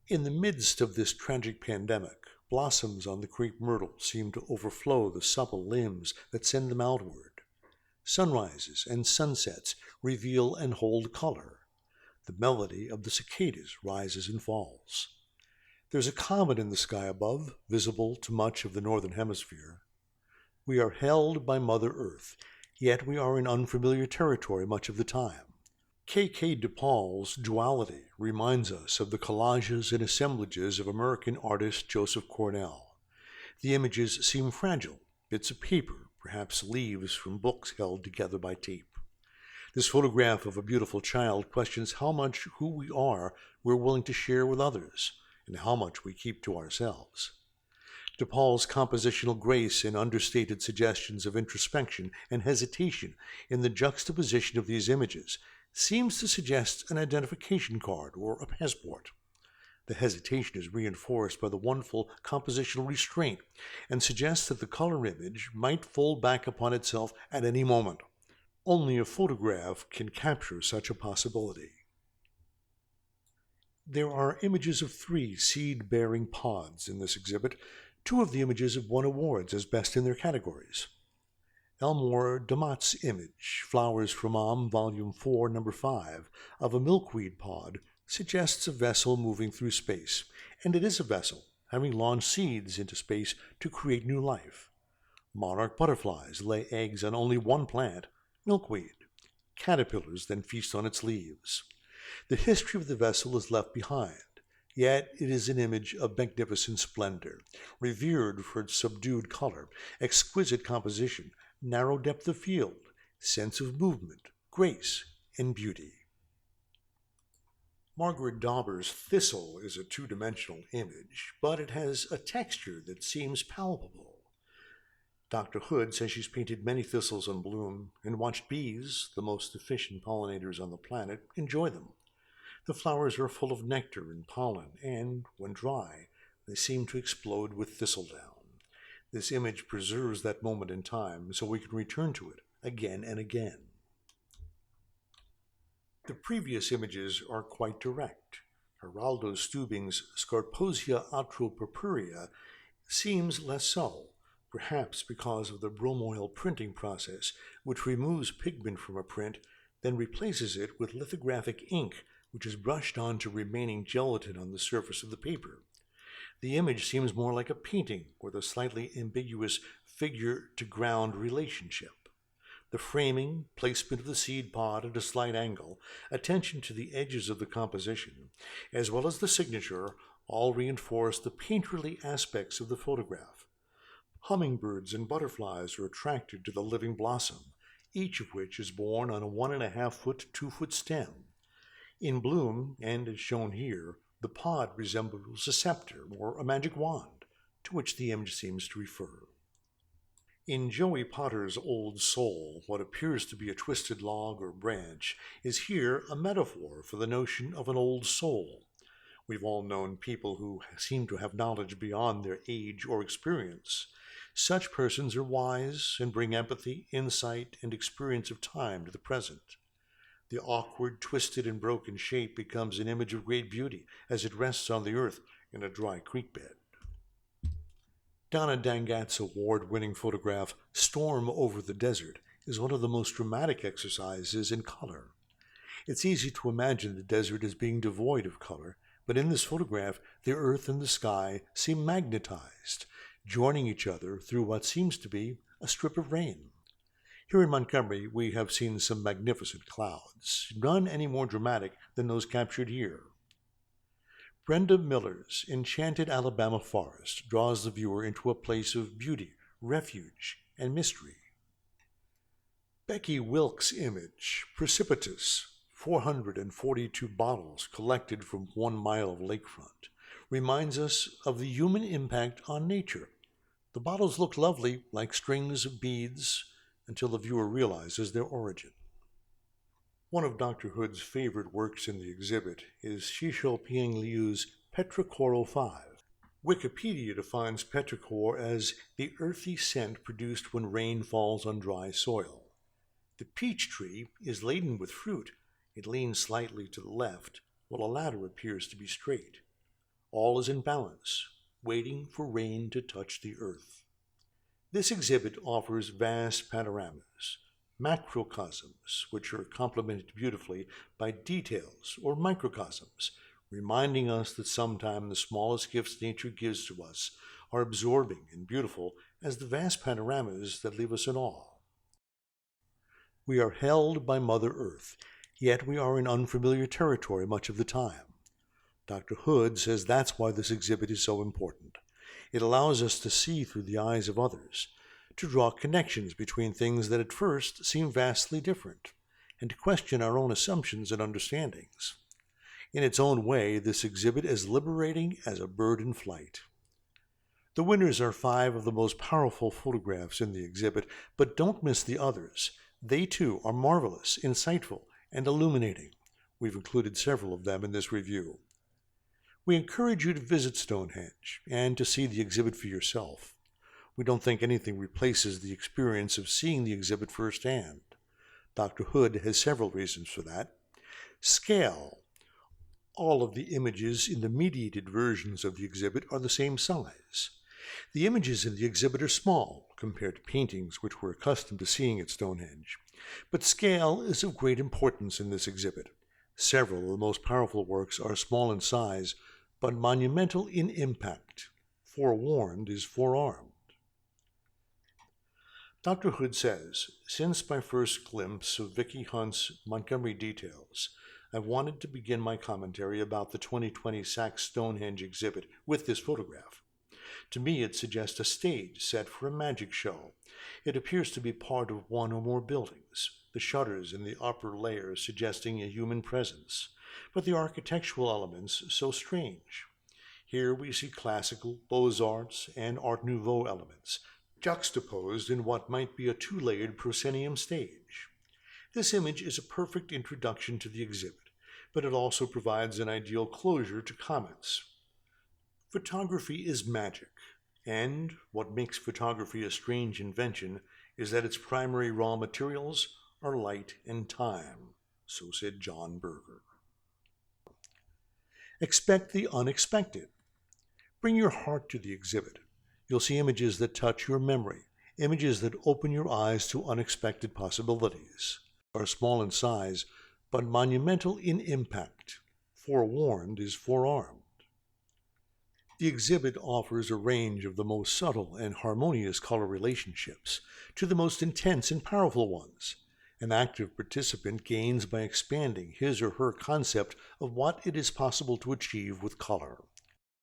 In the midst of this tragic pandemic, blossoms on the crepe myrtle seem to overflow the supple limbs that send them outward. Sunrises and sunsets reveal and hold color. The melody of the cicadas rises and falls. There's a comet in the sky above, visible to much of the northern hemisphere. We are held by Mother Earth, yet we are in unfamiliar territory much of the time. K. DePaul's Duality reminds us of the collages and assemblages of American artist Joseph Cornell. The images seem fragile, bits of paper, perhaps leaves from books held together by tape. This photograph of a beautiful child questions how much who we are we're willing to share with others, and how much we keep to ourselves. DePaul's compositional grace and understated suggestions of introspection and hesitation in the juxtaposition of these images seems to suggest an identification card or a passport. The hesitation is reinforced by the wonderful compositional restraint and suggests that the color image might fold back upon itself at any moment. Only a photograph can capture such a possibility. There are images of 3 seed-bearing pods in this exhibit. 2 of the images have won awards as best in their categories. Elmore Damott's image, Flowers from Volume 4, Number 5, of a milkweed pod suggests a vessel moving through space, and it is a vessel, having launched seeds into space to create new life. Monarch butterflies lay eggs on only one plant, milkweed. Caterpillars then feast on its leaves. The history of the vessel is left behind, yet it is an image of magnificent splendor, revered for its subdued color, exquisite composition, narrow depth of field, sense of movement, grace, and beauty. Margaret Dauber's thistle is a 2-dimensional image, but it has a texture that seems palpable. Dr. Hood says she's painted many thistles in bloom and watched bees, the most efficient pollinators on the planet, enjoy them. The flowers are full of nectar and pollen, and, when dry, they seem to explode with thistledown. This image preserves that moment in time so we can return to it again and again. The previous images are quite direct. Geraldo Stubing's Scarposia atropurpurea seems less so, perhaps because of the bromoil printing process, which removes pigment from a print, then replaces it with lithographic ink, which is brushed onto remaining gelatin on the surface of the paper. The image seems more like a painting with a slightly ambiguous figure-to-ground relationship. The framing, placement of the seed pod at a slight angle, attention to the edges of the composition, as well as the signature, all reinforce the painterly aspects of the photograph. Hummingbirds and butterflies are attracted to the living blossom, each of which is borne on a 1.5-foot, 2-foot stem. In bloom, and as shown here, the pod resembles a scepter or a magic wand, to which the image seems to refer. In Joey Potter's Old Soul, what appears to be a twisted log or branch is here a metaphor for the notion of an old soul. We've all known people who seem to have knowledge beyond their age or experience. Such persons are wise and bring empathy, insight, and experience of time to the present. The awkward, twisted, and broken shape becomes an image of great beauty as it rests on the earth in a dry creek bed. Donna Dangat's award-winning photograph, Storm Over the Desert, is one of the most dramatic exercises in color. It's easy to imagine the desert as being devoid of color, but in this photograph, the earth and the sky seem magnetized, joining each other through what seems to be a strip of rain. Here in Montgomery, we have seen some magnificent clouds, none any more dramatic than those captured here. Brenda Miller's Enchanted Alabama Forest draws the viewer into a place of beauty, refuge, and mystery. Becky Wilkes' image, Precipitous, 442 bottles collected from 1 mile of lakefront, reminds us of the human impact on nature. The bottles look lovely, like strings of beads, until the viewer realizes their origin. One of Dr. Hood's favorite works in the exhibit is Shishou Piang Liu's Petrichor 05. Wikipedia defines petrichor as the earthy scent produced when rain falls on dry soil. The peach tree is laden with fruit. It leans slightly to the left, while a ladder appears to be straight. All is in balance, waiting for rain to touch the earth. This exhibit offers vast panoramas, macrocosms, which are complemented beautifully by details or microcosms, reminding us that sometimes the smallest gifts nature gives to us are absorbing and beautiful as the vast panoramas that leave us in awe. We are held by Mother Earth, yet we are in unfamiliar territory much of the time. Dr. Hood says that's why this exhibit is so important. It allows us to see through the eyes of others, to draw connections between things that at first seem vastly different, and to question our own assumptions and understandings. In its own way, this exhibit is liberating as a bird in flight. The winners are 5 of the most powerful photographs in the exhibit, but don't miss the others. They too are marvelous, insightful, and illuminating. We've included several of them in this review. We encourage you to visit Stonehenge and to see the exhibit for yourself. We don't think anything replaces the experience of seeing the exhibit firsthand. Dr. Hood has several reasons for that. Scale. All of the images in the mediated versions of the exhibit are the same size. The images in the exhibit are small compared to paintings which we're accustomed to seeing at Stonehenge. But scale is of great importance in this exhibit. Several of the most powerful works are small in size, but monumental in impact. Forewarned is forearmed. Dr. Hood says, since my first glimpse of Vicki Hunt's Montgomery Details, I wanted to begin my commentary about the 2020 Sachs Stonehenge exhibit with this photograph. To me, it suggests a stage set for a magic show. It appears to be part of one or more buildings, the shutters in the upper layers suggesting a human presence, but the architectural elements so strange. Here we see classical, Beaux-Arts, and Art Nouveau elements, juxtaposed in what might be a 2-layered proscenium stage. This image is a perfect introduction to the exhibit, but it also provides an ideal closure to comments. Photography is magic, and what makes photography a strange invention is that its primary raw materials are light and time, so said John Berger. Expect the unexpected. Bring your heart to the exhibit. You'll see images that touch your memory, images that open your eyes to unexpected possibilities. Are small in size, but monumental in impact. Forewarned is forearmed. The exhibit offers a range of the most subtle and harmonious color relationships to the most intense and powerful ones. An active participant gains by expanding his or her concept of what it is possible to achieve with color.